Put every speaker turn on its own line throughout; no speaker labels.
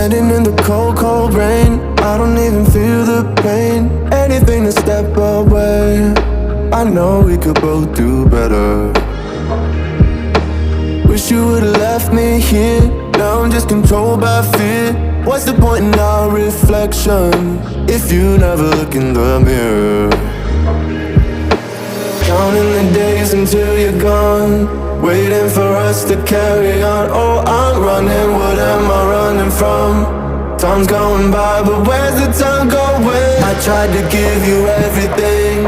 Standing in the cold, cold rain, I don't even feel the pain. Anything to step away, I know we could both do better. Wish you would've left me here, now I'm just controlled by fear. What's the point in our reflection if you never look in the mirror? Counting the days until you're gone, waiting for us to carry on. Oh, I'm running, what am I running from? Time's going by, but where's the time going? I tried to give you everything,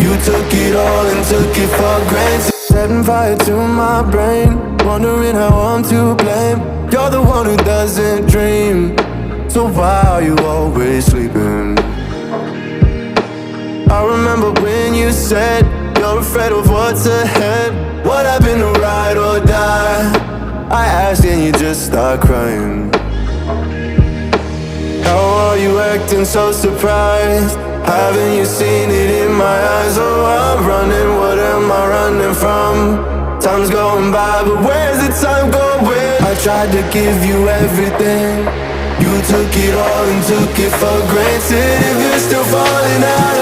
you took it all and took it for granted. Setting fire to my brain, wondering how I'm to blame. You're the one who doesn't dream, so why are you always sleeping? I remember when you said you're afraid of what's ahead. What happened to ride or die? I asked and you just start crying. How are you acting so surprised? Haven't you seen it in my eyes? Oh, I'm running, what am I running from? Time's going by, but where's the time going? I tried to give you everything, you took it all and took it for granted. If you're still falling out